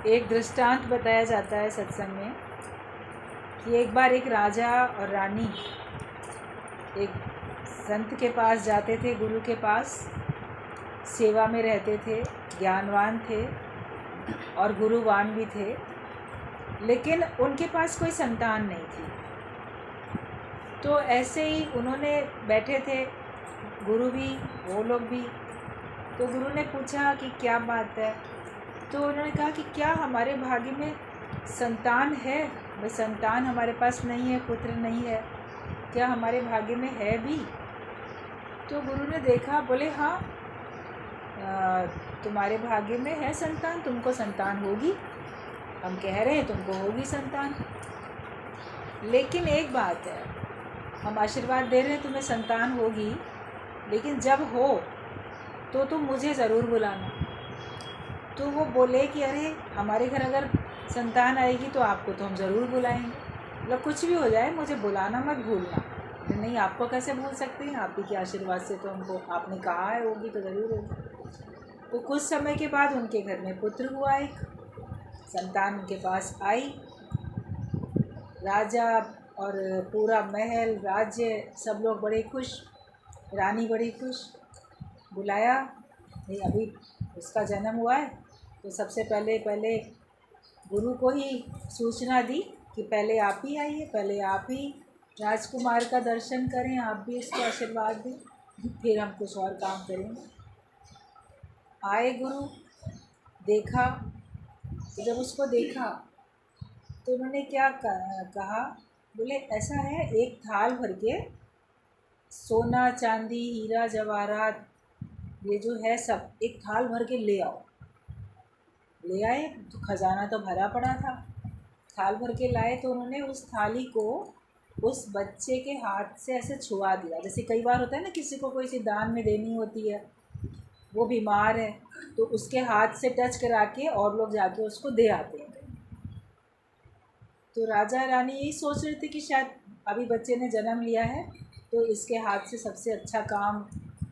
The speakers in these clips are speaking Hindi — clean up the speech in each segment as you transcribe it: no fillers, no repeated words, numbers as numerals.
एक दृष्टांत बताया जाता है सत्संग में कि एक बार एक राजा और रानी एक संत के पास जाते थे, गुरु के पास सेवा में रहते थे, ज्ञानवान थे और गुरुवान भी थे, लेकिन उनके पास कोई संतान नहीं थी। तो ऐसे ही उन्होंने बैठे थे, गुरु भी वो लोग भी। तो गुरु ने पूछा कि क्या बात है। तो उन्होंने कहा कि क्या हमारे भाग्य में संतान है? भाई संतान हमारे पास नहीं है, पुत्र नहीं है, क्या हमारे भाग्य में है भी? तो गुरु ने देखा, बोले हाँ, तुम्हारे भाग्य में है संतान, तुमको संतान होगी, हम कह रहे हैं तुमको होगी संतान। लेकिन एक बात है, हम आशीर्वाद दे रहे हैं तुम्हें संतान होगी, लेकिन जब हो तो तुम मुझे ज़रूर बुलाना। तो वो बोले कि अरे हमारे घर अगर संतान आएगी तो आपको तो हम ज़रूर बुलाएंगे, मतलब कुछ भी हो जाए मुझे बुलाना मत भूलना। नहीं, आपको कैसे भूल सकते हैं, आप ही के आशीर्वाद से तो हमको, आपने कहा है होगी तो ज़रूर होगी। तो कुछ समय के बाद उनके घर में पुत्र हुआ, एक संतान उनके पास आई। राजा और पूरा महल राज्य सब लोग बड़े खुश, रानी बड़ी खुश। बुलाया, नहीं अभी उसका जन्म हुआ है, तो सबसे पहले गुरु को ही सूचना दी कि पहले आप ही आइए, पहले आप ही राजकुमार का दर्शन करें, आप भी इसको आशीर्वाद दें, फिर हम कुछ और काम करेंगे। आए गुरु, देखा, तो जब उसको देखा तो उन्होंने क्या कहा, बोले ऐसा है, एक थाल भर के सोना चांदी हीरा जवाहरात ये जो है सब एक थाल भर के ले आओ। ले आए, तो खजाना तो भरा पड़ा था। थाल भर के लाए तो उन्होंने उस थाली को उस बच्चे के हाथ से ऐसे छुआ दिया। जैसे कई बार होता है ना, किसी को कोई सी दान में देनी होती है, वो बीमार है तो उसके हाथ से टच करा के और लोग जाके उसको दे आते हैं। तो राजा रानी यही सोच रहे थे कि शायद अभी बच्चे ने जन्म लिया है तो इसके हाथ से सबसे अच्छा काम,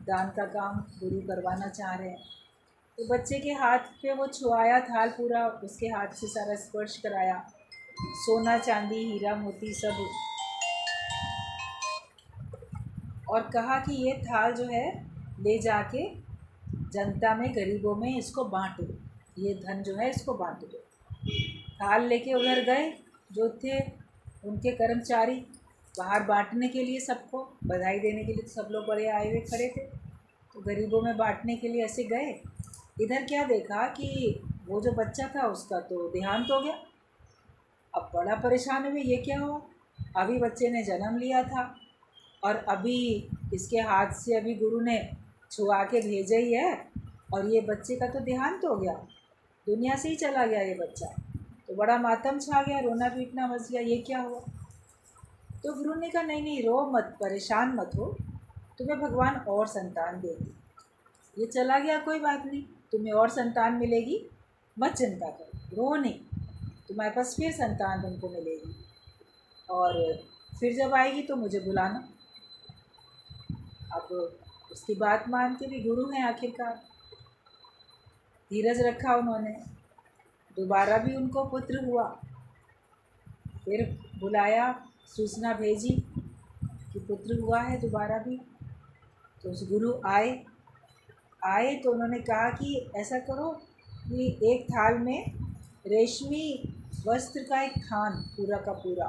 दान का काम गुरु करवाना चाह रहे हैं। तो बच्चे के हाथ पे वो छुआया थाल, पूरा उसके हाथ से सारा स्पर्श कराया, सोना चांदी हीरा मोती सब, और कहा कि ये थाल जो है ले जाके जनता में, गरीबों में इसको बांट दो, ये धन जो है इसको बांट दो। थाल लेके उधर गए, जो थे उनके कर्मचारी बाहर बांटने के लिए, सबको बधाई देने के लिए, सब लोग बड़े आए हुए खड़े थे, तो गरीबों में बांटने के लिए ऐसे गए। इधर क्या देखा कि वो जो बच्चा था उसका तो देहांत हो गया। अब बड़ा परेशान हुए, ये क्या हुआ, अभी बच्चे ने जन्म लिया था और अभी इसके हाथ से अभी गुरु ने छुआ के भेजा ही है, और ये बच्चे का तो देहांत हो गया, दुनिया से ही चला गया ये बच्चा। तो बड़ा मातम छा गया, रोना पीटना मच गया, ये क्या हुआ। तो गुरु ने कहा नहीं नहीं, रो मत, परेशान मत हो, तुम्हें भगवान और संतान देगी, ये चला गया कोई बात नहीं, तुम्हें और संतान मिलेगी, मत चिंता करो, रो नहीं, तुम्हारे पास फिर संतान तुमको मिलेगी, और फिर जब आएगी तो मुझे बुलाना। अब उसकी बात मान के भी, गुरु हैं आखिरकार, धीरज रखा उन्होंने, दोबारा भी उनको पुत्र हुआ, फिर बुलाया, सूचना भेजी कि पुत्र हुआ है दोबारा भी। तो उस गुरु आए तो उन्होंने कहा कि ऐसा करो कि एक थाल में रेशमी वस्त्र का एक थान पूरा का पूरा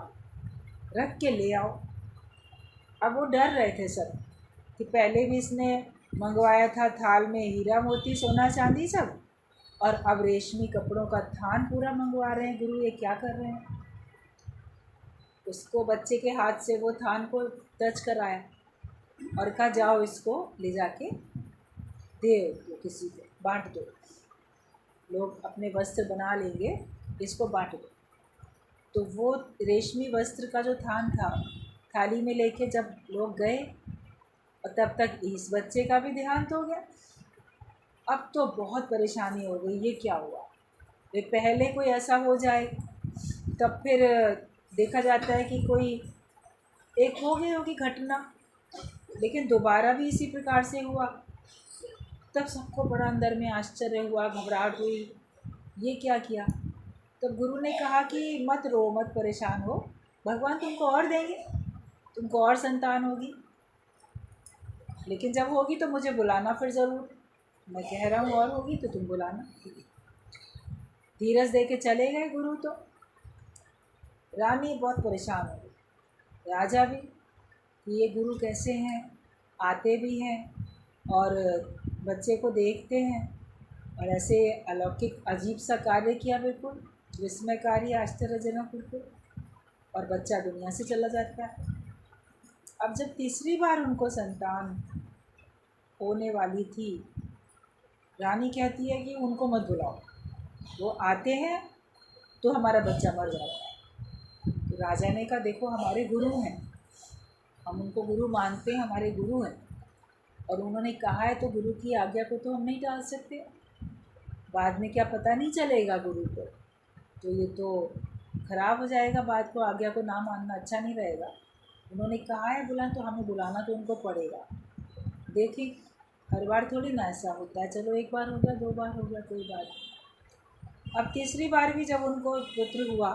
रख के ले आओ। अब वो डर रहे थे सब कि पहले भी इसने मंगवाया था थाल में हीरा मोती सोना चांदी सब, और अब रेशमी कपड़ों का थान पूरा मंगवा रहे हैं गुरु, ये क्या कर रहे हैं। उसको बच्चे के हाथ से वो थान को टच कराया और कहा जाओ इसको ले जाके दे दो, किसी को बांट दो, लोग अपने वस्त्र बना लेंगे, इसको बांट दो। तो वो रेशमी वस्त्र का जो थान था थाली में लेके जब लोग गए, और तब तक इस बच्चे का भी देहांत हो गया। अब तो बहुत परेशानी हो गई, ये क्या हुआ, वे पहले कोई ऐसा हो जाए तब फिर देखा जाता है कि कोई एक हो गई होगी घटना, लेकिन दोबारा भी इसी प्रकार से हुआ, तब सबको बड़ा अंदर में आश्चर्य हुआ, घबराहट हुई, ये क्या किया। तब गुरु ने कहा कि मत रो, मत परेशान हो, भगवान तुमको और देंगे, तुमको और संतान होगी, लेकिन जब होगी तो मुझे बुलाना फिर ज़रूर। मैं कह रहा हूँ और होगी तो तुम बुलाना। धीरज दे के चले गए गुरु। तो रानी बहुत परेशान हो गई, राजा भी, कि ये गुरु कैसे हैं, आते भी हैं और बच्चे को देखते हैं, और ऐसे अलौकिक अजीब सा कार्य किया, बिल्कुल विस्मयकारी, आश्चर्यजनक बिल्कुल, और बच्चा दुनिया से चला जाता है। अब जब तीसरी बार उनको संतान होने वाली थी, रानी कहती है कि उनको मत बुलाओ, वो आते हैं तो हमारा बच्चा मर जाता है। तो राजा ने कहा देखो हमारे गुरु हैं, हम उनको गुरु मानते हैं, हमारे गुरु हैं, और उन्होंने कहा है तो गुरु की आज्ञा को तो हम नहीं टाल सकते। बाद में क्या पता नहीं चलेगा गुरु को, तो ये तो खराब हो जाएगा, बात को, आज्ञा को ना मानना अच्छा नहीं रहेगा। उन्होंने कहा है बुला, तो हमें बुलाना तो उनको पड़ेगा। देखें हर बार थोड़ी ना ऐसा होता है, चलो एक बार हो गया, दो बार हो गया, कोई बात नहीं। अब तीसरी बार भी जब उनको पुत्र हुआ,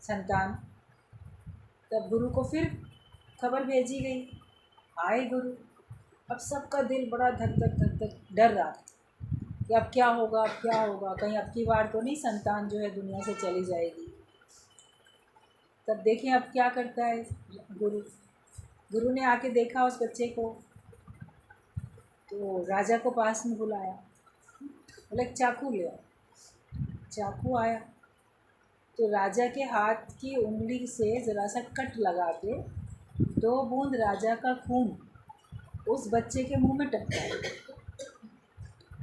संतान, तब गुरु को फिर खबर भेजी गई, आए गुरु। अब सबका दिल बड़ा धक धक धक धक डर रहा था कि अब क्या होगा, अब क्या होगा, कहीं अब की बार तो नहीं संतान जो है दुनिया से चली जाएगी। तब देखें अब क्या करता है गुरु। गुरु ने आके देखा उस बच्चे को, तो राजा को पास में बुलाया, बोले चाकू ले आओ। चाकू आया तो राजा के हाथ की उंगली से ज़रा सा कट लगा के 2 बूंद राजा का खून उस बच्चे के मुंह में टपकाया।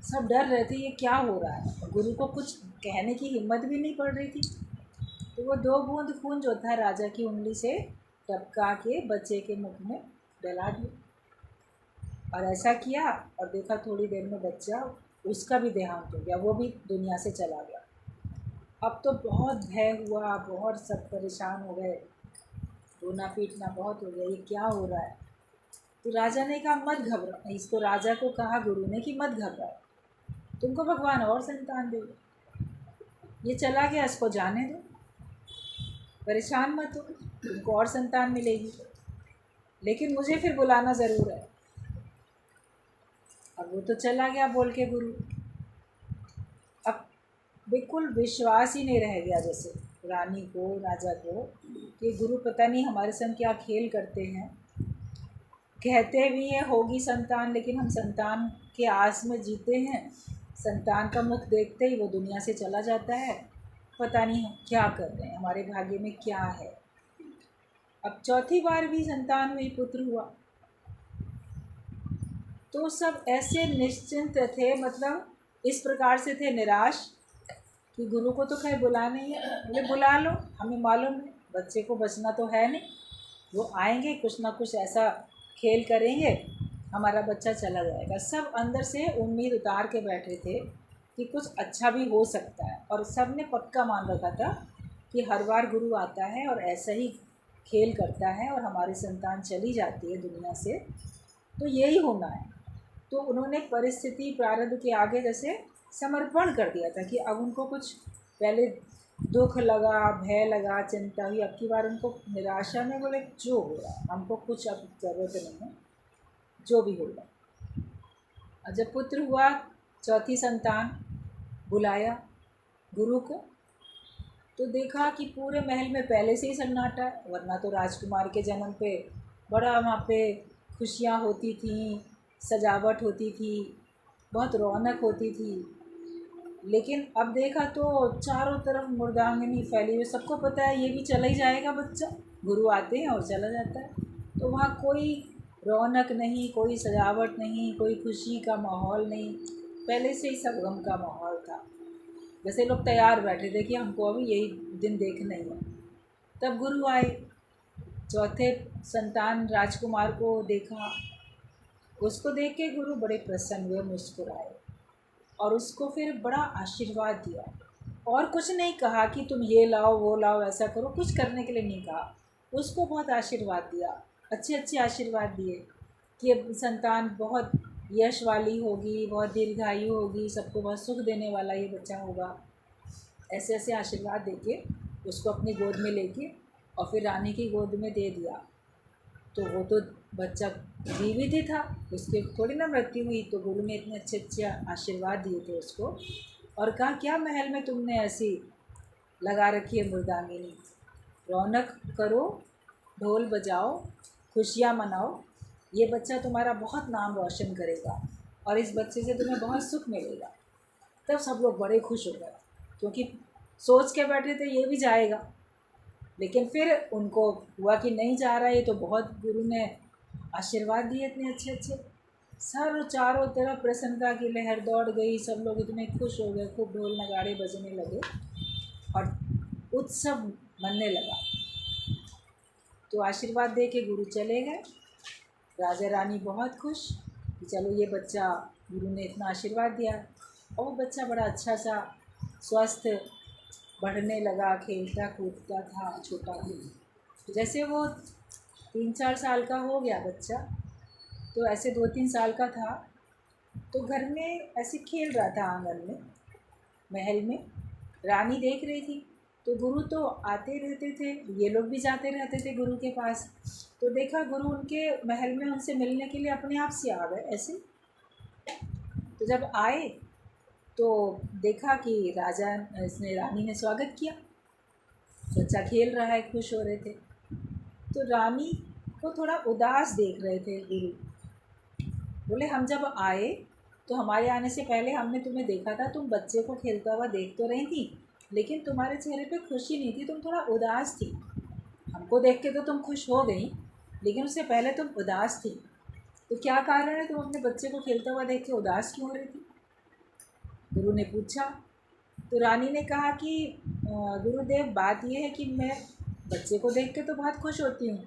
सब डर रहे थे ये क्या हो रहा है, गुरु को कुछ कहने की हिम्मत भी नहीं पड़ रही थी। तो वो 2 बूंद खून जो था राजा की उंगली से टपका के बच्चे के मुख में डला दिया, और ऐसा किया, और देखा थोड़ी देर में बच्चा, उसका भी देहांत हो गया, वो भी दुनिया से चला गया। अब तो बहुत भय हुआ, बहुत सब परेशान हो गए, रोना पीटना बहुत हो गया, ये क्या हो रहा है। तो राजा ने कहा मत घबरा, इसको राजा को कहा गुरु ने कि मत घबरा, तुमको भगवान और संतान देगा, ये चला गया, इसको जाने दो, परेशान मत हो, तुमको और संतान मिलेगी, लेकिन मुझे फिर बुलाना ज़रूर है। अब वो तो चला गया बोल के गुरु। अब बिल्कुल विश्वास ही नहीं रह गया जैसे रानी को, राजा को, कि गुरु पता नहीं हमारे संग क्या खेल करते हैं। कहते भी हैं होगी संतान, लेकिन हम संतान के आस में जीते हैं, संतान का मुख देखते ही वो दुनिया से चला जाता है, पता नहीं हम क्या कर रहे हैं, हमारे भाग्य में क्या है। अब चौथी बार भी संतान हुई, पुत्र हुआ, तो सब ऐसे निश्चिंत थे, मतलब इस प्रकार से थे निराश कि गुरु को तो खैर बुलाना ही है, बोले बुला लो, हमें मालूम है बच्चे को बचना तो है नहीं, वो आएंगे कुछ ना कुछ ऐसा खेल करेंगे, हमारा बच्चा चला जाएगा। सब अंदर से उम्मीद उतार के बैठे थे कि कुछ अच्छा भी हो सकता है, और सब ने पक्का मान रखा था कि हर बार गुरु आता है और ऐसा ही खेल करता है और हमारी संतान चली जाती है दुनिया से, तो यही होना है। तो उन्होंने परिस्थिति प्रारब्ध के आगे जैसे समर्पण कर दिया था कि अब उनको कुछ पहले दुख लगा, भय लगा, चिंता हुई, अब की बार उनको निराशा में बोले जो हो रहा है हमको कुछ अब ज़रूरत नहीं है, जो भी होगा। और जब पुत्र हुआ, चौथी संतान, बुलाया गुरु को, तो देखा कि पूरे महल में पहले से ही सन्नाटा है, वरना तो राजकुमार के जन्म पे बड़ा वहाँ पे खुशियाँ होती थी, सजावट होती थी, बहुत रौनक होती थी। लेकिन अब देखा तो चारों तरफ मुर्दांगनी फैली हुई, सबको पता है ये भी चला ही जाएगा बच्चा, गुरु आते हैं और चला जाता है, तो वहाँ कोई रौनक नहीं, कोई सजावट नहीं, कोई खुशी का माहौल नहीं, पहले से ही सब गम का माहौल था, जैसे लोग तैयार बैठे थे कि हमको अभी यही दिन देखना ही है। तब गुरु आए, चौथे संतान राजकुमार को देखा, उसको देख के गुरु बड़े प्रसन्न हुए, मुस्कुराए, और उसको फिर बड़ा आशीर्वाद दिया, और कुछ नहीं कहा कि तुम ये लाओ वो लाओ ऐसा करो, कुछ करने के लिए नहीं कहा, उसको बहुत आशीर्वाद दिया, अच्छे अच्छे आशीर्वाद दिए कि अब संतान बहुत यश वाली होगी, बहुत दीर्घायु होगी, सबको बहुत सुख देने वाला ये बच्चा होगा। ऐसे ऐसे आशीर्वाद देके उसको अपनी गोद में लेके और फिर रानी की गोद में दे दिया। तो वो तो बच्चा जीवित ही था, उसकी थोड़ी ना मृत्यु हुई। तो गुरु ने इतने अच्छे अच्छे आशीर्वाद दिए थे उसको और कहा क्या महल में तुमने ऐसी लगा रखी है मुर्दांगिनी, रौनक करो, ढोल बजाओ, खुशियाँ मनाओ, ये बच्चा तुम्हारा बहुत नाम रोशन करेगा और इस बच्चे से तुम्हें बहुत सुख मिलेगा। तब सब लोग बड़े खुश हो गए, क्योंकि सोच के बैठे थे ये भी जाएगा, लेकिन फिर उनको हुआ कि नहीं जा रहा। ये तो बहुत गुरु ने आशीर्वाद दिए इतने अच्छे अच्छे। सर चारों तरफ प्रसन्नता की लहर दौड़ गई, सब लोग इतने खुश हो गए, खूब ढोल नगाड़े बजने लगे और उत्सव मनने लगा। तो आशीर्वाद दे के गुरु चले गए। राजा रानी बहुत खुश कि चलो ये बच्चा, गुरु ने इतना आशीर्वाद दिया और वो बच्चा बड़ा अच्छा सा स्वस्थ बढ़ने लगा, खेलता कूदता था छोटा ही। तो जैसे वो 3-4 साल का हो गया बच्चा, तो ऐसे 2-3 साल का था, तो घर में ऐसे खेल रहा था आंगन में, महल में। रानी देख रही थी। तो गुरु तो आते रहते थे, ये लोग भी जाते रहते थे गुरु के पास। तो देखा गुरु उनके महल में उनसे मिलने के लिए अपने आप से आ गए ऐसे। तो जब आए तो देखा कि राजा इसने रानी ने स्वागत किया। बच्चा खेल रहा है, खुश हो रहे थे। तो रानी को थोड़ा उदास देख रहे थे गुरु। बोले हम जब आए तो हमारे आने से पहले हमने तुम्हें देखा था, तुम बच्चे को खेलता हुआ देख तो रही थी, लेकिन तुम्हारे चेहरे पे खुशी नहीं थी, तुम थोड़ा उदास थी। हमको देख के तो तुम खुश हो गई, लेकिन उससे पहले तुम उदास थी। तो क्या कारण है, तुम अपने बच्चे को खेलता हुआ देख के उदास क्यों हो रही थी? गुरु ने पूछा। तो रानी ने कहा कि गुरुदेव बात ये है कि मैं बच्चे को देख के तो बहुत खुश होती हूँ,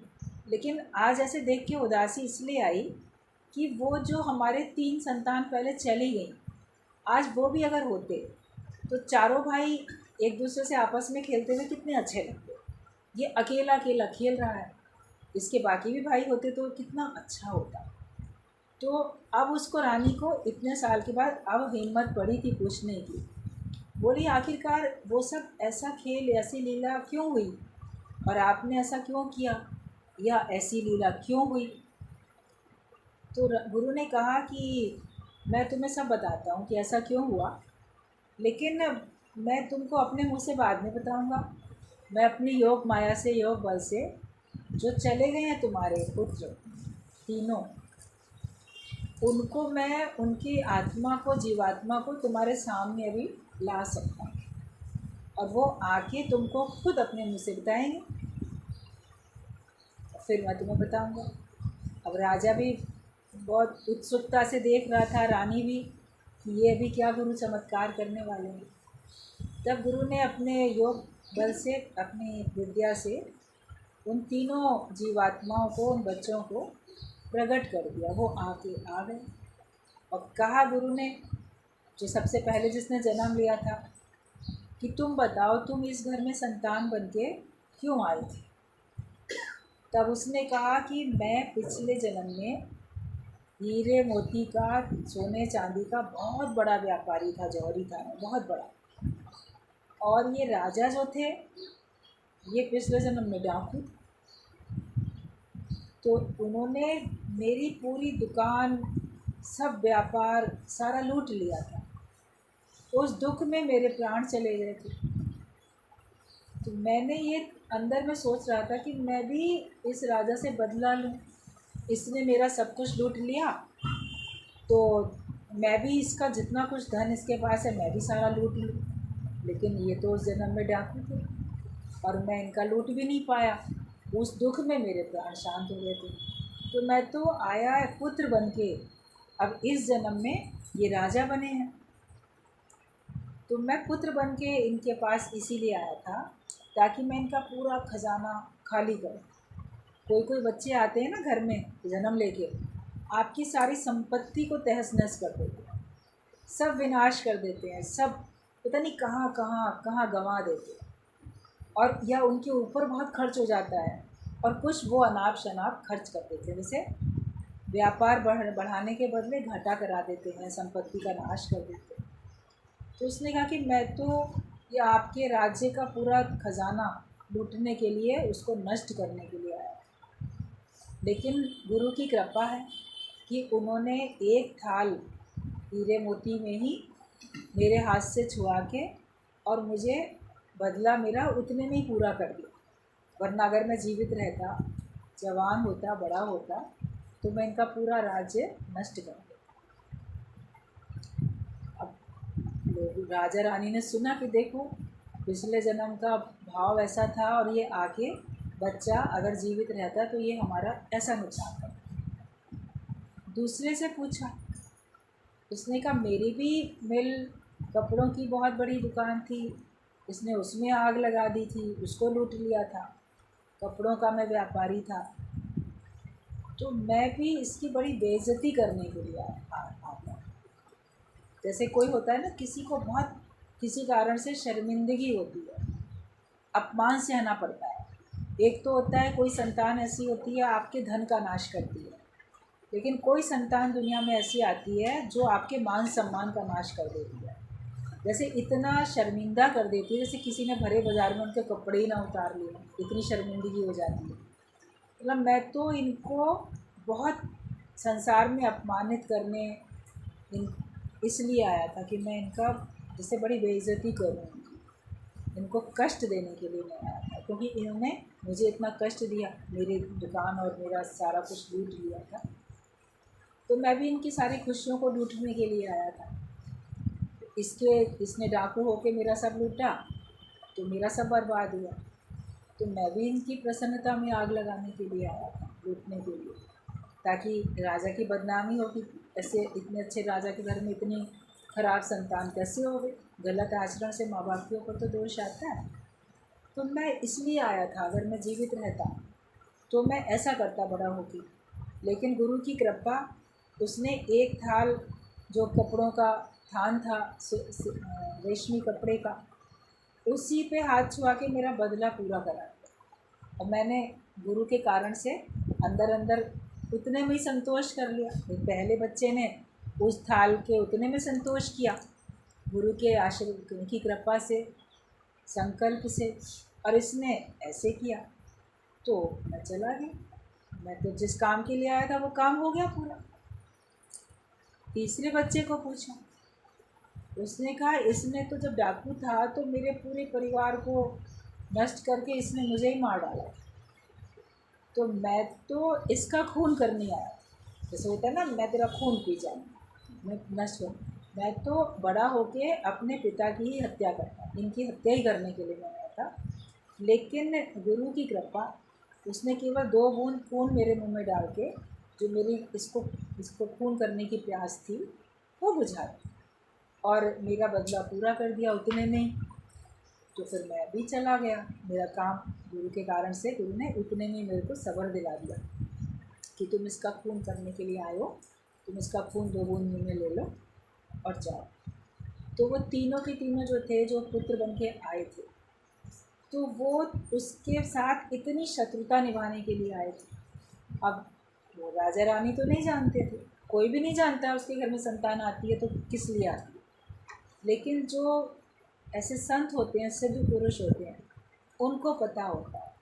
लेकिन आज ऐसे देख के उदासी इसलिए आई कि वो जो हमारे 3 संतान पहले चली गई, आज वो भी अगर होते तो चारों भाई एक दूसरे से आपस में खेलते हुए कितने अच्छे लगते। ये अकेला अकेला खेल रहा है, इसके बाकी भी भाई होते तो कितना अच्छा होता। तो अब उसको, रानी को इतने साल के बाद अब हिम्मत पड़ी थी पूछने की। बोली आखिरकार वो सब ऐसा खेल, ऐसी लीला क्यों हुई और आपने ऐसा क्यों किया, या ऐसी लीला क्यों हुई? तो गुरु ने कहा कि मैं तुम्हें सब बताता हूँ कि ऐसा क्यों हुआ, लेकिन मैं तुमको अपने मुँह से बाद में बताऊँगा। मैं अपनी योग माया से, योग बल से, जो चले गए हैं तुम्हारे पुत्र तीनों, उनको मैं, उनकी आत्मा को, जीवात्मा को तुम्हारे सामने अभी ला सकता हूँ और वो आके तुमको खुद अपने मुँह से बताएंगे, फिर मैं तुम्हें बताऊँगा। अब राजा भी बहुत उत्सुकता से देख रहा था, रानी भी, कि ये अभी क्या गुरु चमत्कार करने वाले हैं। तब गुरु ने अपने योग बल से, अपनी विद्या से उन तीनों जीवात्माओं को, उन बच्चों को प्रकट कर दिया। वो आके आ गए और कहा गुरु ने, जो सबसे पहले जिसने जन्म लिया था, कि तुम बताओ तुम इस घर में संतान बनके क्यों आई थी? तब उसने कहा कि मैं पिछले जन्म में हीरे मोती का, सोने चांदी का बहुत बड़ा व्यापारी था, जौहरी था मैं, बहुत बड़ा। और ये राजा जो थे, ये पिछले जन्म में डाकू थे। तो उन्होंने मेरी पूरी दुकान, सब व्यापार सारा लूट लिया था। उस दुख में मेरे प्राण चले गए थे। तो मैंने ये अंदर में सोच रहा था कि मैं भी इस राजा से बदला लूँ। इसने मेरा सब कुछ लूट लिया, तो मैं भी इसका जितना कुछ धन इसके पास है मैं भी सारा लूट लूँ। लेकिन ये तो उस जन्म में डाकू थे और मैं इनका लूट भी नहीं पाया। उस दुख में मेरे प्राण शांत हो गए थे। तो मैं तो आया है पुत्र बन के, अब इस जन्म में ये राजा बने हैं, तो मैं पुत्र बन के इनके पास इसीलिए आया था ताकि मैं इनका पूरा खजाना खाली करूँ। कोई कोई बच्चे आते हैं ना घर में जन्म लेके, आपकी सारी संपत्ति को तहस नहस कर देते हैं, सब विनाश कर देते हैं, सब पता नहीं कहाँ कहाँ कहाँ गंवा देते हैं, और या उनके ऊपर बहुत खर्च हो जाता है और कुछ वो अनाप शनाप खर्च कर देते हैं। जैसे व्यापार बढ़ाने के बदले घाटा करा देते हैं, संपत्ति का नाश कर देते हैं। तो उसने कहा कि मैं तो ये आपके राज्य का पूरा खजाना लूटने के लिए, उसको नष्ट करने के लिए आया। लेकिन गुरु की कृपा है कि उन्होंने एक थाल हीरे मोती में ही मेरे हाथ से छुआ के और मुझे बदला मेरा उतने में ही पूरा कर दिया। वरना अगर मैं जीवित रहता, जवान होता, बड़ा होता, तो मैं इनका पूरा राज्य नष्ट कर देता। अब लोग, राजा रानी ने सुना कि देखो पिछले जन्म का भाव ऐसा था और ये आके बच्चा अगर जीवित रहता तो ये हमारा ऐसा नुकसान करता। दूसरे से पूछा, उसने कहा मेरी भी मिल कपड़ों की बहुत बड़ी दुकान थी, इसने उसमें आग लगा दी थी, उसको लूट लिया था। कपड़ों का मैं व्यापारी था, तो मैं भी इसकी बड़ी बेइज्जती करने के लिए आता। जैसे कोई होता है ना, किसी को बहुत किसी कारण से शर्मिंदगी होती है, अपमान सहना पड़ता है। एक तो होता है कोई संतान ऐसी होती है आपके धन का नाश करती है, लेकिन कोई संतान दुनिया में ऐसी आती है जो आपके मान सम्मान का नाश कर देती है। जैसे इतना शर्मिंदा कर देती है, जैसे किसी ने भरे बाज़ार में उनके कपड़े ही ना उतार लिए, इतनी शर्मिंदगी हो जाती है। मतलब मैं तो इनको बहुत संसार में अपमानित करने इन इसलिए आया था कि मैं इनका जैसे बड़ी बेइज्जती करूँ, इनको कष्ट देने के लिए मैं आया था, क्योंकि इन्होंने मुझे इतना कष्ट दिया, मेरी दुकान और मेरा सारा कुछ लूट लिया था। तो मैं भी इनकी सारी खुशियों को लूटने के लिए आया था। इसने डाकू होके मेरा सब लूटा, तो मेरा सब बर्बाद हुआ। तो मैं भी इनकी प्रसन्नता में आग लगाने के लिए आया था, लूटने के लिए, ताकि राजा की बदनामी हो कि ऐसे इतने अच्छे राजा के घर में इतनी खराब संतान कैसे हो गई। गलत आचरण से माँ बाप के ऊपर तो दोष आता है। तो मैं इसलिए आया था, अगर मैं जीवित रहता तो मैं ऐसा करता बड़ा होके। लेकिन गुरु की कृपा, उसने एक थाल जो कपड़ों का थान था रेशमी कपड़े का, उसी पे हाथ छुआ के मेरा बदला पूरा करा दिया। और मैंने गुरु के कारण से अंदर अंदर उतने में ही संतोष कर लिया। एक पहले बच्चे ने उस थाल के उतने में संतोष किया, गुरु के आशीर्वाद की कृपा से, संकल्प से, और इसने ऐसे किया तो मैं चला गया। मैं तो जिस काम के लिए आया था वो काम हो गया पूरा। तीसरे बच्चे को पूछा, उसने कहा इसने तो जब डाकू था तो मेरे पूरे परिवार को नष्ट करके इसने मुझे ही मार डाला, तो मैं तो इसका खून करने आया। जैसे होता है ना, मैं तेरा खून पी जाऊँ, मैं नष्ट हो, मैं तो बड़ा होके अपने पिता की ही हत्या करता, इनकी हत्या ही करने के लिए मैं आया था। लेकिन गुरु की कृपा, उसने केवल 2 बूंद खून मेरे मुंह में डाल के जो मेरी इसको खून करने की प्यास थी वो बुझा दी और मेरा बदला पूरा कर दिया उतने में ही। तो फिर मैं भी चला गया, मेरा काम गुरु के कारण से गुरु ने उतने में मेरे को सब्र दिला दिया कि तुम इसका खून करने के लिए आए हो, तुम इसका खून 2 बूंद मुँह में ले लो और जाओ। तो वो तीनों के तीनों जो थे, जो पुत्र बन के आए थे, तो वो उसके साथ इतनी शत्रुता निभाने के लिए आए थे। अब वो राजा रानी तो नहीं जानते थे, कोई भी नहीं जानता उसके घर में संतान आती है तो किस लिए आती है। लेकिन जो ऐसे संत होते हैं, सिद्ध पुरुष होते हैं, उनको पता होता है।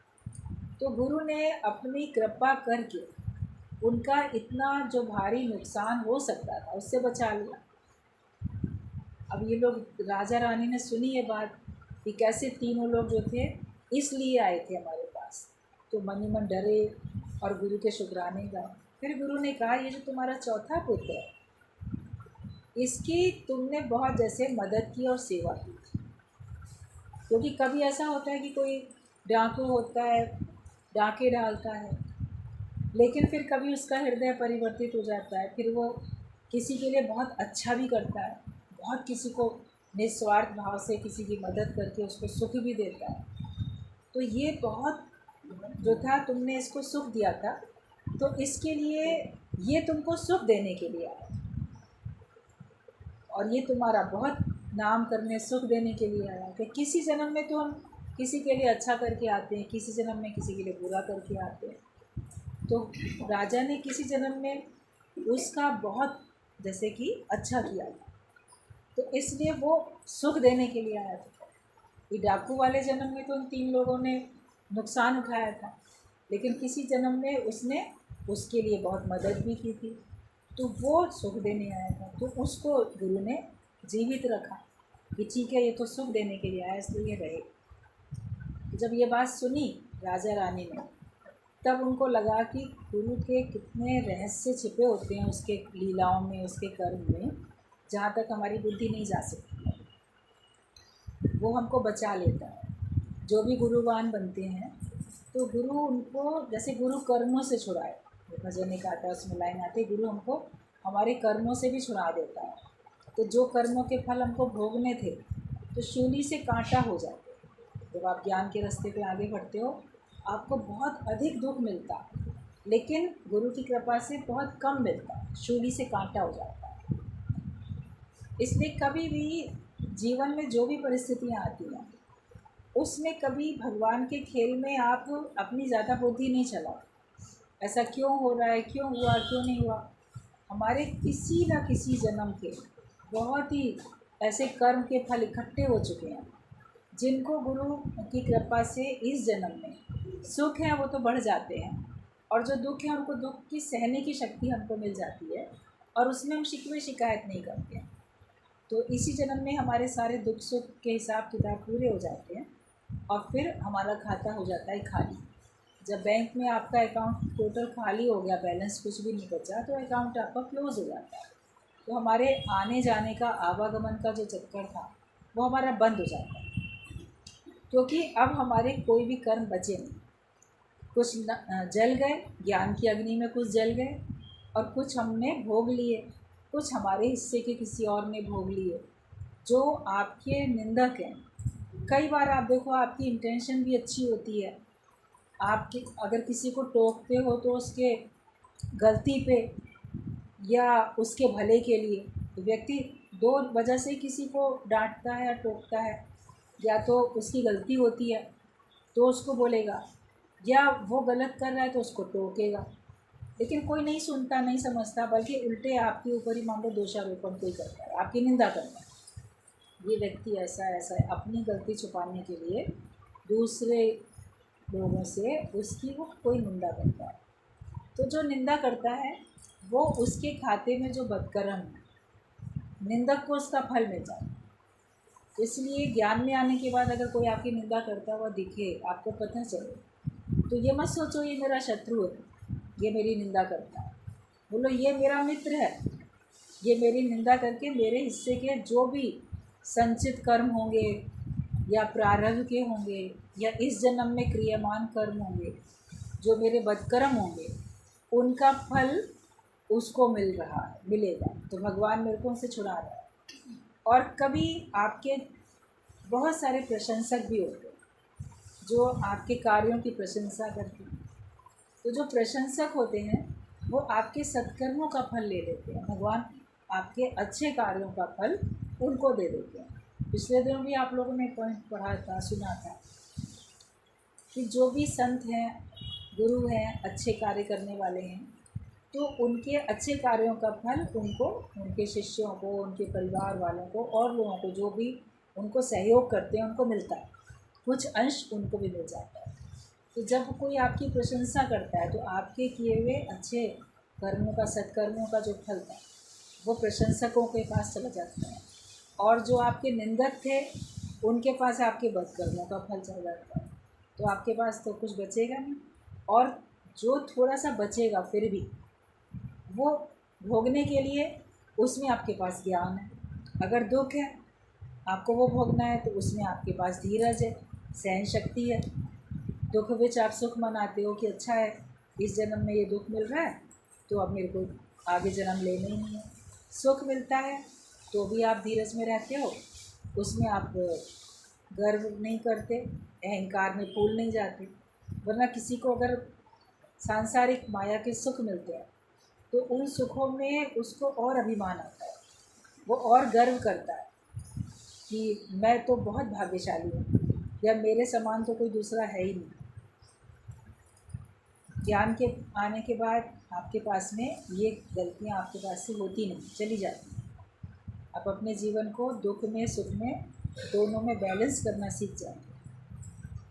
तो गुरु ने अपनी कृपा करके उनका इतना जो भारी नुकसान हो सकता था उससे बचा लिया। अब ये लोग, राजा रानी ने सुनी ये बात कि कैसे तीनों लोग जो थे इसलिए आए थे हमारे पास, तो मन ही मन डरे और गुरु के शुक्राने गाए। फिर गुरु ने कहा, ये जो तुम्हारा चौथा पुत्र है, इसकी तुमने बहुत जैसे मदद की और सेवा की। क्योंकि कभी ऐसा होता है कि कोई डाकू होता है, डाके डालता है, लेकिन फिर कभी उसका हृदय परिवर्तित हो जाता है, फिर वो किसी के लिए बहुत अच्छा भी करता है, बहुत किसी को निस्वार्थ भाव से किसी की मदद करके उसको सुख भी देता है। तो ये बहुत जो था, तुमने इसको सुख दिया था, तो इसके लिए ये तुमको सुख देने के लिए आया, और ये तुम्हारा बहुत नाम करने, सुख देने के लिए आया। कि किसी जन्म में तो हम किसी के लिए अच्छा करके आते हैं, किसी जन्म में किसी के लिए बुरा करके आते हैं। तो राजा ने किसी जन्म में उसका बहुत जैसे कि अच्छा किया था, तो इसलिए वो सुख देने के लिए आया था। ये डाकू वाले जन्म में तो उन 3 लोगों ने नुकसान उठाया था, लेकिन किसी जन्म में उसने उसके लिए बहुत मदद भी की थी, तो वो सुख देने आया था। तो उसको गुरु ने जीवित रखा कि ठीक है, ये तो सुख देने के लिए आया, इसलिए रहे। जब ये बात सुनी राजा रानी ने, तब उनको लगा कि गुरु के कितने रहस्य छिपे होते हैं उसके लीलाओं में, उसके कर्म में, जहाँ तक हमारी बुद्धि नहीं जा सकती। वो हमको बचा लेता है। जो भी गुरुवान बनते हैं तो गुरु उनको, जैसे गुरु कर्मों से छुड़ाए, भजन एक आता है उसमें लाइन आती है, गुरु हमको हमारे कर्मों से भी छुड़ा देता है। तो जो कर्मों के फल हमको भोगने थे तो शूली से कांटा हो जाते। जब आप ज्ञान के रास्ते पे आगे बढ़ते हो आपको बहुत अधिक दुख मिलता है, लेकिन गुरु की कृपा से बहुत कम मिलता है, शूली से कांटा हो जाता है। इसलिए कभी भी जीवन में जो भी परिस्थितियाँ आती हैं उसमें कभी भगवान के खेल में आप अपनी ज़्यादा बुद्धि नहीं चलाओ, ऐसा क्यों हो रहा है, क्यों हुआ, क्यों नहीं हुआ। हमारे किसी न किसी जन्म के बहुत ही ऐसे कर्म के फल इकट्ठे हो चुके हैं, जिनको गुरु की कृपा से इस जन्म में सुख है वो तो बढ़ जाते हैं, और जो दुख है उनको दुख की सहने की शक्ति हमको मिल जाती है, और उसमें हम शिकवे शिकायत नहीं करते हैं। तो इसी जन्म में हमारे सारे दुख सुख के हिसाब किताब पूरे हो जाते हैं, और फिर हमारा खाता हो जाता है खाली। जब बैंक में आपका अकाउंट टोटल खाली हो गया, बैलेंस कुछ भी नहीं बचा, तो अकाउंट आपका क्लोज़ हो जाता है। तो हमारे आने जाने का, आवागमन का जो चक्कर था वो हमारा बंद हो जाता है, क्योंकि अब हमारे कोई भी कर्म बचे नहीं। कुछ जल गए, ज्ञान की अग्नि में कुछ जल गए, और कुछ हमने भोग लिए, कुछ हमारे हिस्से के किसी और ने भोग लिए जो आपके निंदक हैं। कई बार आप देखो, आपकी इंटेंशन भी अच्छी होती है, आपकी अगर किसी को टोकते हो तो उसके गलती पे या उसके भले के लिए, तो व्यक्ति दो वजह से किसी को डांटता है या टोकता है। या तो उसकी गलती होती है तो उसको बोलेगा, या वो गलत कर रहा है तो उसको टोकेगा, लेकिन कोई नहीं सुनता, नहीं समझता, बल्कि उल्टे आपके ऊपर ही मान लो दोषारोपण कोई करता है, आपकी निंदा करता है, ये व्यक्ति ऐसा ऐसा है। अपनी गलती छुपाने के लिए दूसरे लोगों से उसकी वो कोई निंदा करता है। तो जो निंदा करता है वो उसके खाते में जो बदकर्म है, निंदक को उसका फल मिल जाता है। इसलिए ज्ञान में आने के बाद अगर कोई आपकी निंदा करता हुआ दिखे, आपको पता चले, तो ये मत सोचो ये मेरा शत्रु है, ये मेरी निंदा करता है। बोलो ये मेरा मित्र है, ये मेरी निंदा करके मेरे हिस्से के जो भी संचित कर्म होंगे या प्रारब्ध के होंगे या इस जन्म में क्रियमान कर्म होंगे, जो मेरे बदकर्म होंगे, उनका फल उसको मिल रहा है, मिलेगा। तो भगवान मेरे को उनसे छुड़ा रहा है। और कभी आपके बहुत सारे प्रशंसक भी होते हैं जो आपके कार्यों की प्रशंसा करते हैं। तो जो प्रशंसक होते हैं वो आपके सत्कर्मों का फल ले लेते हैं, भगवान आपके अच्छे कार्यों का फल उनको दे देते हैं। पिछले दिनों भी आप लोगों ने पॉइंट पढ़ा था, सुना था कि जो भी संत हैं, गुरु हैं, अच्छे कार्य करने वाले हैं, तो उनके अच्छे कार्यों का फल उनको, उनके शिष्यों को, उनके परिवार वालों को और लोगों को जो भी उनको सहयोग करते हैं उनको मिलता है, कुछ अंश उनको भी मिल जाता है। तो जब कोई आपकी प्रशंसा करता है तो आपके किए हुए अच्छे कर्मों का, सत्कर्मों का जो फल था वो प्रशंसकों के पास चला जाता है, और जो आपके निंदक थे उनके पास आपके बदकर्मों का फल चला जाता है। तो आपके पास तो कुछ बचेगा नहीं, और जो थोड़ा सा बचेगा फिर भी वो भोगने के लिए उसमें आपके पास ज्ञान है। अगर दुख है आपको वो भोगना है तो उसमें आपके पास धीरज है, सहन शक्ति है। दुख विच आप सुख मनाते हो कि अच्छा है इस जन्म में ये दुख मिल रहा है तो अब मेरे को आगे जन्म लेना ही नहीं है। सुख मिलता है तो भी आप धीरज में रहते हो, उसमें आप गर्व नहीं करते, अहंकार में फूल नहीं जाते। वरना किसी को अगर सांसारिक माया के सुख मिलते हैं तो उन सुखों में उसको और अभिमान आता है, वो और गर्व करता है कि मैं तो बहुत भाग्यशाली हूँ, या मेरे समान तो कोई दूसरा है ही नहीं। ज्ञान के आने के बाद आपके पास में ये गलतियाँ आपके पास से होती नहीं, चली जाती हैं। आप अपने जीवन को दुख में सुख में दोनों में बैलेंस करना सीख जाएंगे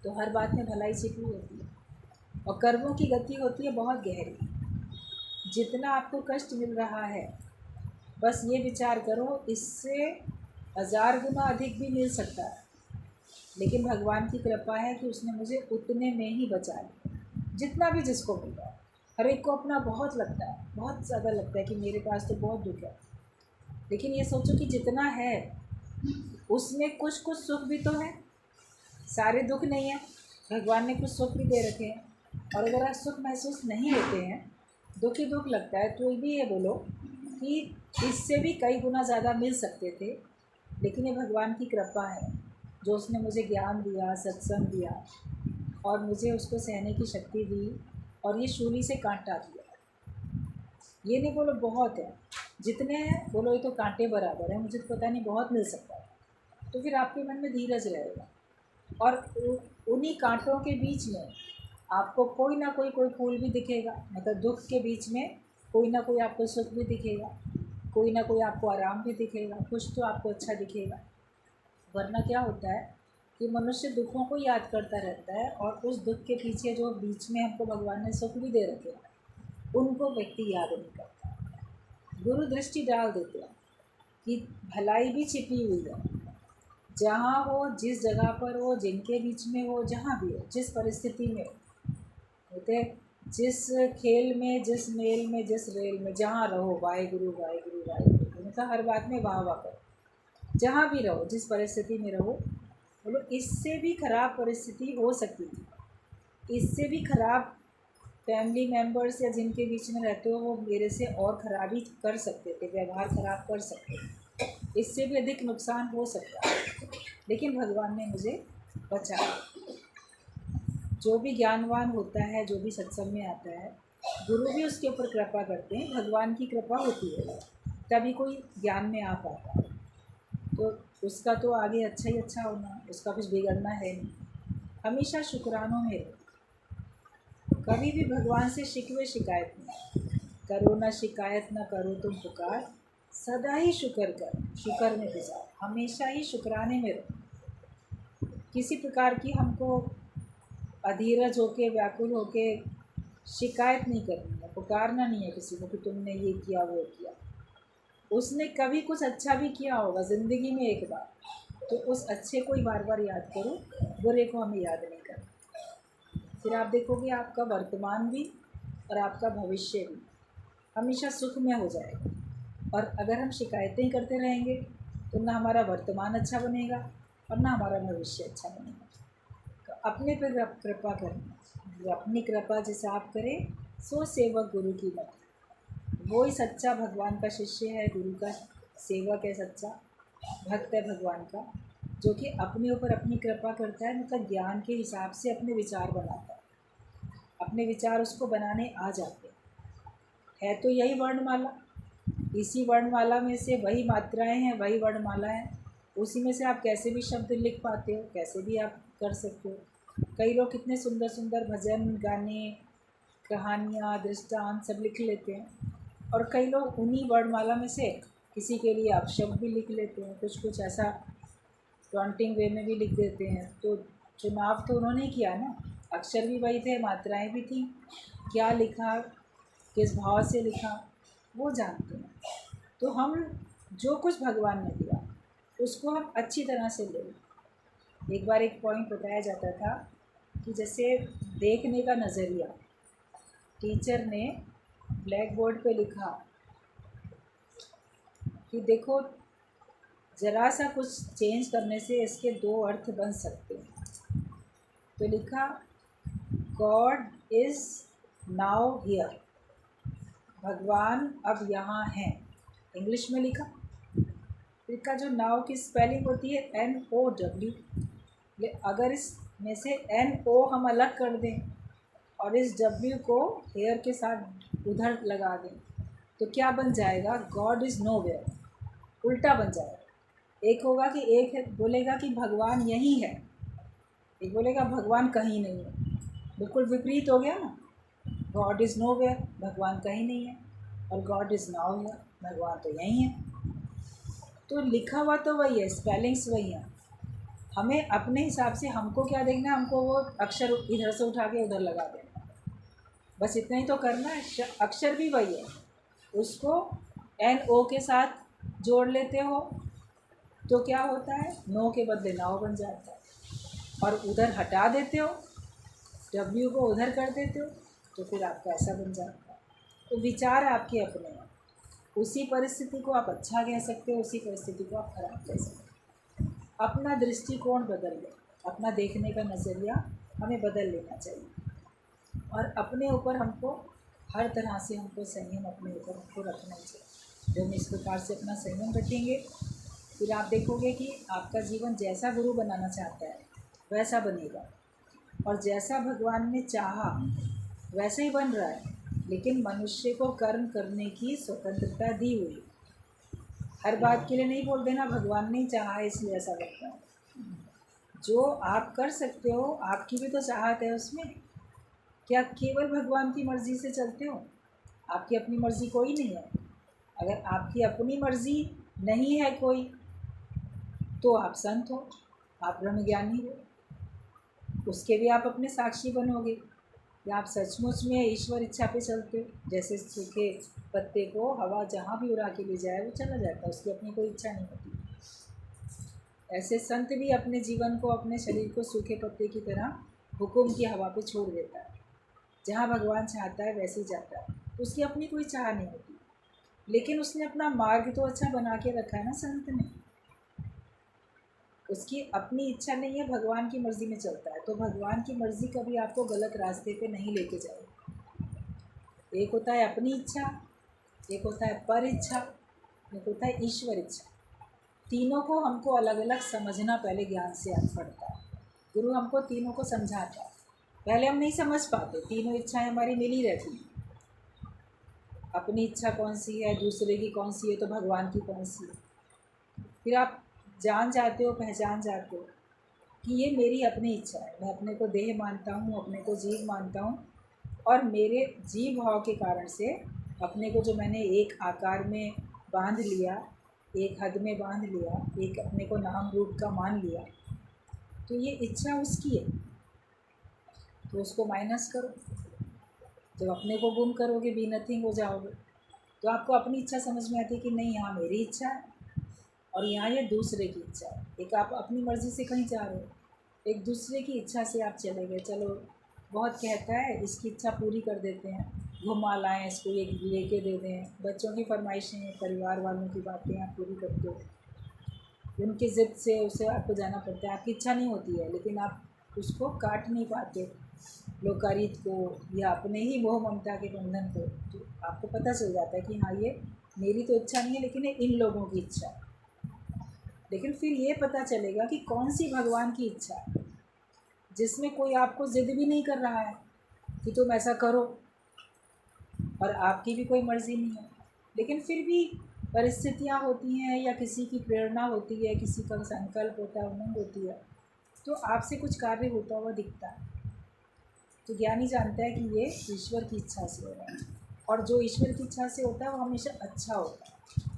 तो हर बात में भलाई छिपी होती है। और कर्मों की गति होती है बहुत गहरी। जितना आपको कष्ट मिल रहा है, बस ये विचार करो इससे 1000 गुना अधिक भी मिल सकता है, लेकिन भगवान की कृपा है कि उसने मुझे उतने में ही बचा लिया। जितना भी जिसको मिल रहा है, हर एक को अपना बहुत लगता है, बहुत ज़्यादा लगता है कि मेरे पास तो बहुत दुख है, लेकिन ये सोचो कि जितना है उसमें कुछ कुछ सुख भी तो है, सारे दुख नहीं है। भगवान ने कुछ सुख भी दे रखे हैं। और अगर आप सुख महसूस नहीं होते हैं, दुख ही दुख लगता है, तो भी ये बोलो कि इससे भी कई गुना ज़्यादा मिल सकते थे, लेकिन ये भगवान की कृपा है जो उसने मुझे ज्ञान दिया, सत्संग दिया और मुझे उसको सहने की शक्ति दी और ये शूली से कांटा दिया। ये नहीं बोलो बहुत है, जितने हैं बोलो ये तो कांटे बराबर है, मुझे तो पता नहीं बहुत मिल सकता है, तो फिर आपके मन में धीरज रहेगा। और उन्हीं कांटों के बीच में आपको कोई ना कोई फूल भी दिखेगा, मतलब दुख के बीच में कोई ना कोई आपको सुख भी दिखेगा, कोई ना कोई आपको आराम भी दिखेगा, कुछ तो आपको अच्छा दिखेगा। वरना क्या होता है कि मनुष्य दुखों को याद करता रहता है और उस दुख के पीछे जो बीच में हमको भगवान ने सुख भी दे रखे हैं उनको व्यक्ति याद नहीं करता। गुरु दृष्टि डाल देते हैं कि भलाई भी छिपी हुई है, जहाँ हो, जिस जगह पर हो, जिनके बीच में हो, जहाँ भी हो, जिस परिस्थिति में हो, होते जिस खेल में, जिस मेल में, जिस रेल में, जहाँ रहो वाहेगुरु वाहेगुरु वाहेगुरु, मतलब हर बात में वाह वाह करो। जहाँ भी रहो, जिस परिस्थिति में रहो, बोलो इससे भी ख़राब परिस्थिति हो सकती थी, इससे भी ख़राब फैमिली मेम्बर्स या जिनके बीच में रहते हो वो मेरे से और ख़राबी कर सकते थे, व्यवहार ख़राब कर सकते थे, इससे भी अधिक नुकसान हो सकता है, लेकिन भगवान ने मुझे बचाया। जो भी ज्ञानवान होता है, जो भी सत्संग में आता है, गुरु भी उसके ऊपर कृपा करते हैं, भगवान की कृपा होती है तभी कोई ज्ञान में आ पाता है। तो उसका तो आगे अच्छा ही अच्छा होना, उसका कुछ बिगड़ना है नहीं। हमेशा शुक्रानों में रहो, कभी भी भगवान से शिकवे शिकायत नहीं। करो ना शिकायत, ना करो तुम पुकार, सदा ही शुक्र कर, शुक्र में गुजार, हमेशा ही शुक्राने में रहो। किसी प्रकार की हमको अधीरज होके, व्याकुल होके शिकायत नहीं करनी है, पुकारना नहीं है किसी को कि तुमने ये किया वो किया। उसने कभी कुछ अच्छा भी किया होगा ज़िंदगी में एक बार, तो उस अच्छे को ही बार बार याद करो, बुरे को हमें याद नहीं करना। फिर आप देखोगे आपका वर्तमान भी और आपका भविष्य भी हमेशा सुख में हो जाएगा। और अगर हम शिकायतें करते रहेंगे तो ना हमारा वर्तमान अच्छा बनेगा और ना हमारा भविष्य अच्छा बनेगा। तो अपने पर कृपा करें, अपनी कृपा जैसे आप करें सो सेवक गुरु की मत। वो ही सच्चा भगवान का शिष्य है, गुरु का सेवक है, सच्चा भक्त है भगवान का, जो कि अपने ऊपर अपनी कृपा करता है, मतलब ज्ञान के हिसाब से अपने विचार बनाता है, अपने विचार उसको बनाने आ जाते हैं। है तो यही वर्णमाला, इसी वर्णमाला में से वही मात्राएं हैं, वही वर्णमाला है, उसी में से आप कैसे भी शब्द लिख पाते हो, कैसे भी आप कर सकते हो। कई लोग कितने सुंदर सुंदर भजन, गाने, कहानियाँ, दृष्टांत सब लिख लेते हैं, और कई लोग उन्हीं वर्णमाला में से किसी के लिए अपशब्द भी लिख लेते हैं, कुछ कुछ ऐसा टॉन्टिंग वे में भी लिख देते हैं। तो चुनाव तो उन्होंने किया ना, अक्षर भी वही थे, मात्राएं भी थी, क्या लिखा, किस भाव से लिखा, वो जानते हैं। तो हम जो कुछ भगवान ने दिया उसको हम अच्छी तरह से लें। एक बार एक पॉइंट बताया जाता था कि जैसे देखने का नज़रिया, टीचर ने ब्लैक बोर्ड पे लिखा कि देखो ज़रा सा कुछ चेंज करने से इसके 2 अर्थ बन सकते हैं। तो लिखा गॉड इज़ नाउ हियर, भगवान अब यहाँ हैं, इंग्लिश में लिखा। इसका जो नाउ की स्पेलिंग होती है NOW, अगर इस में से NO हम अलग कर दें और इस W को हेयर के साथ उधर लगा दें तो क्या बन जाएगा, गॉड इज़ नो वेयर, उल्टा बन जाएगा। एक होगा कि एक है बोलेगा कि भगवान यहीं है, एक बोलेगा भगवान कहीं नहीं है, बिल्कुल विपरीत हो गया ना। गॉड इज़ नो वेयर, भगवान कहीं नहीं है, और गॉड इज़ नाउ हियर, भगवान तो यहीं है। तो लिखा हुआ तो वही है, स्पेलिंग्स वही हैं, हमें अपने हिसाब से हमको क्या देखना है, हमको वो अक्षर इधर से उठा के उधर लगा देना है, बस इतना ही तो करना है। अक्षर भी वही है, उसको एन ओ के साथ जोड़ लेते हो तो क्या होता है, नो के बदले नाव बन जाता है। और उधर हटा देते हो, डब्ल्यू को उधर कर देते हो तो फिर आपका ऐसा बन जाता है। तो विचार आपके अपने हैं, उसी परिस्थिति को आप अच्छा कह सकते हो, उसी परिस्थिति को आप खराब कह सकते हो। अपना दृष्टिकोण बदल लो, अपना देखने का नज़रिया हमें बदल लेना चाहिए। और अपने ऊपर हमको हर तरह से हमको संयम अपने ऊपर हमको रखना चाहिए। जब हम इस प्रकार से अपना संयम रखेंगे, फिर आप देखोगे कि आपका जीवन जैसा गुरु बनाना चाहता है वैसा बनेगा, और जैसा भगवान ने चाहा वैसा ही बन रहा है। लेकिन मनुष्य को कर्म करने की स्वतंत्रता दी हुई, हर बात के लिए नहीं बोल देना भगवान ने चाहा है इसलिए ऐसा बनता है। जो आप कर सकते हो, आपकी भी तो चाहत है उसमें। क्या केवल भगवान की मर्ज़ी से चलते हो? आपकी अपनी मर्ज़ी कोई नहीं है। अगर आपकी अपनी मर्ज़ी नहीं है कोई, तो आप संत हो, आप ब्रह्मज्ञानी हो, उसके भी आप अपने साक्षी बनोगे। या आप सचमुच में ईश्वर इच्छा पे चलते हो, जैसे सूखे पत्ते को हवा जहाँ भी उड़ा के ले जाए वो चला जाता है, उसकी अपनी कोई इच्छा नहीं होती। ऐसे संत भी अपने जीवन को, अपने शरीर को सूखे पत्ते की तरह हुक्म की हवा पे छोड़ देता है, जहाँ भगवान चाहता है वैसे ही जाता है, उसकी अपनी कोई चाह नहीं होती। लेकिन उसने अपना मार्ग तो अच्छा बना के रखा है ना संत ने, उसकी अपनी इच्छा नहीं है, भगवान की मर्ज़ी में चलता है। तो भगवान की मर्ज़ी कभी आपको गलत रास्ते पे नहीं लेके जाएगी। एक होता है अपनी इच्छा, एक होता है पर इच्छा, एक होता है ईश्वर इच्छा। तीनों को हमको अलग अलग समझना पहले ज्ञान से पड़ता है। गुरु हमको तीनों को समझाता है, पहले हम नहीं समझ पाते। तीनों इच्छाएं हमारी मिली रहती हैं, अपनी इच्छा कौन सी है, दूसरे की कौन सी है, तो भगवान की कौन सी है। फिर आप जान जाते हो, पहचान जाते हो कि ये मेरी अपनी इच्छा है। मैं अपने को देह मानता हूँ, अपने को जीव मानता हूँ, और मेरे जीव भाव के कारण से अपने को जो मैंने एक आकार में बांध लिया, एक हद में बांध लिया, एक अपने को नाम रूप का मान लिया, तो ये इच्छा उसकी है। तो उसको माइनस करो, जब अपने को गुम करोगे बी नथिंग हो जाओगे, तो आपको अपनी इच्छा समझ में आती है कि नहीं, यहाँ मेरी इच्छा है और यहाँ ये दूसरे की इच्छा है। एक आप अपनी मर्ज़ी से कहीं जा रहे हो, एक दूसरे की इच्छा से आप चले गए। चलो बहुत कहता है इसकी इच्छा पूरी कर देते हैं, घुमा लाएँ इसको, ये लेके दे दें, बच्चों की फरमाइशें, परिवार वालों की बातें आप पूरी करते हो, उनकी ज़िद से उसे आपको जाना पड़ता है। आपकी इच्छा नहीं होती है लेकिन आप उसको काट नहीं पाते, लोकारित को या अपने ही मोह ममता के बंधन को। तो आपको पता चल जाता है कि हाँ, ये मेरी तो इच्छा नहीं है लेकिन ये इन लोगों की इच्छा है। लेकिन फिर ये पता चलेगा कि कौन सी भगवान की इच्छा है, जिसमें कोई आपको ज़िद भी नहीं कर रहा है कि तुम ऐसा करो, और आपकी भी कोई मर्ज़ी नहीं है। लेकिन फिर भी परिस्थितियाँ होती हैं, या किसी की प्रेरणा होती है, किसी का संकल्प होता है, उमंग होती है, तो आपसे कुछ कार्य होता हुआ दिखता है। तो ज्ञानी जानता है कि ये ईश्वर की इच्छा से हो रहा है, और जो ईश्वर की इच्छा से होता है वो हमेशा अच्छा होता है,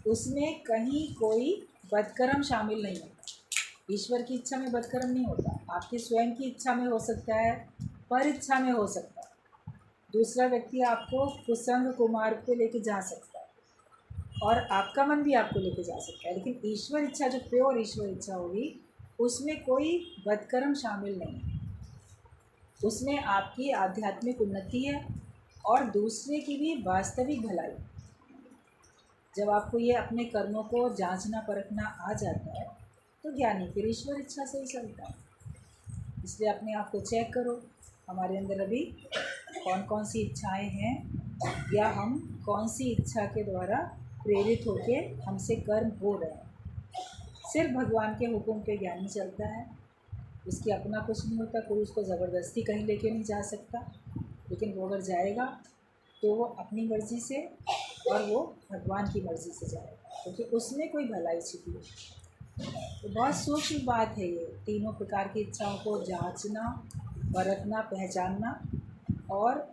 उसमें कहीं कोई बदकर्म शामिल नहीं होता। ईश्वर की इच्छा में बदकर्म नहीं होता। आपकी स्वयं की इच्छा में हो सकता है, पर इच्छा में हो सकता है, दूसरा व्यक्ति आपको कुसंग कुमार्ग पे लेके जा सकता है, और आपका मन भी आपको लेके जा सकता है। लेकिन ईश्वर इच्छा, जो प्योर ईश्वर इच्छा होगी, उसमें कोई बदकर्म शामिल नहीं है, उसमें आपकी आध्यात्मिक उन्नति है और दूसरे की भी वास्तविक भलाई। जब आपको ये अपने कर्मों को जांचना परखना आ जाता है, तो ज्ञानी फिर ईश्वर इच्छा से ही चलता है। इसलिए अपने आप को चेक करो, हमारे अंदर अभी कौन कौन सी इच्छाएं हैं, या हम कौन सी इच्छा के द्वारा प्रेरित होके हमसे कर्म हो रहे हैं। सिर्फ भगवान के हुक्म पे ज्ञानी चलता है, उसकी अपना कुछ नहीं होता, कोई उसको ज़बरदस्ती कहीं लेके नहीं जा सकता। लेकिन वो अगर जाएगा तो वो अपनी मर्ज़ी से, और वो भगवान की मर्ज़ी से जाएगा, क्योंकि उसमें कोई भलाई छिपी है। तो बहुत सूक्ष्म बात है ये, तीनों प्रकार की इच्छाओं को जांचना, परखना, पहचानना, और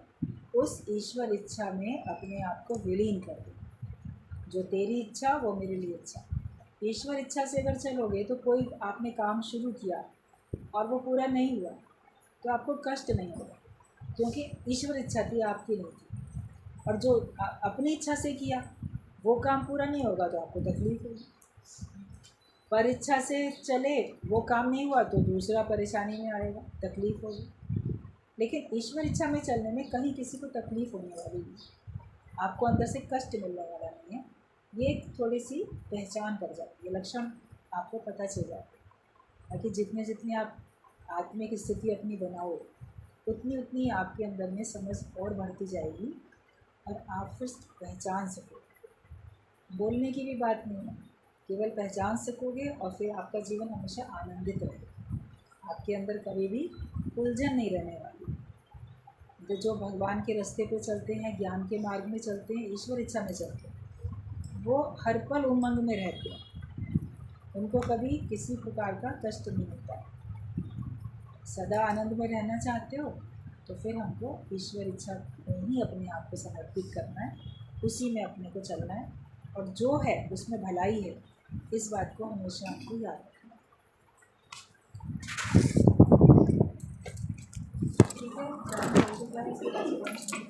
उस ईश्वर इच्छा में अपने आप को विलीन कर देना। जो तेरी इच्छा वो मेरे लिए इच्छा, ईश्वर इच्छा से अगर चलोगे तो कोई आपने काम शुरू किया और वो पूरा नहीं हुआ तो आपको कष्ट नहीं होगा, क्योंकि ईश्वर इच्छा थी, आपकी नहीं थी। और जो अपनी इच्छा से किया वो काम पूरा नहीं होगा तो आपको तकलीफ होगी। पर इच्छा से चले वो काम नहीं हुआ तो दूसरा परेशानी में आएगा, तकलीफ होगी। लेकिन ईश्वर इच्छा में चलने में कहीं किसी को तकलीफ होने वाली नहीं, आपको अंदर से कष्ट मिलने वाला नहीं है। ये एक थोड़ी सी पहचान कर जाती है, लक्षण आपको पता चल जाता है। ताकि जितने जितने आप आत्मिक स्थिति अपनी बनाओ उतनी उतनी आपके अंदर में समझ और बढ़ती जाएगी और आप फिर पहचान सकोगे। बोलने की भी बात नहीं है, केवल पहचान सकोगे और फिर आपका जीवन हमेशा आनंदित रहेगा। आपके अंदर कभी भी उलझन नहीं रहने वाली। जो भगवान के रास्ते पे चलते हैं, ज्ञान के मार्ग में चलते हैं, ईश्वर इच्छा में चलते हैं, वो हर पल उमंग में रहते हैं। उनको कभी किसी प्रकार का कष्ट नहीं होता है। सदा आनंद में रहना चाहते हो तो फिर हमको ईश्वर इच्छा में ही अपने आप को समर्पित करना है, उसी में अपने को चलना है। और जो है उसमें भलाई है, इस बात को हमेशा आपको याद रखना है। ठीक है।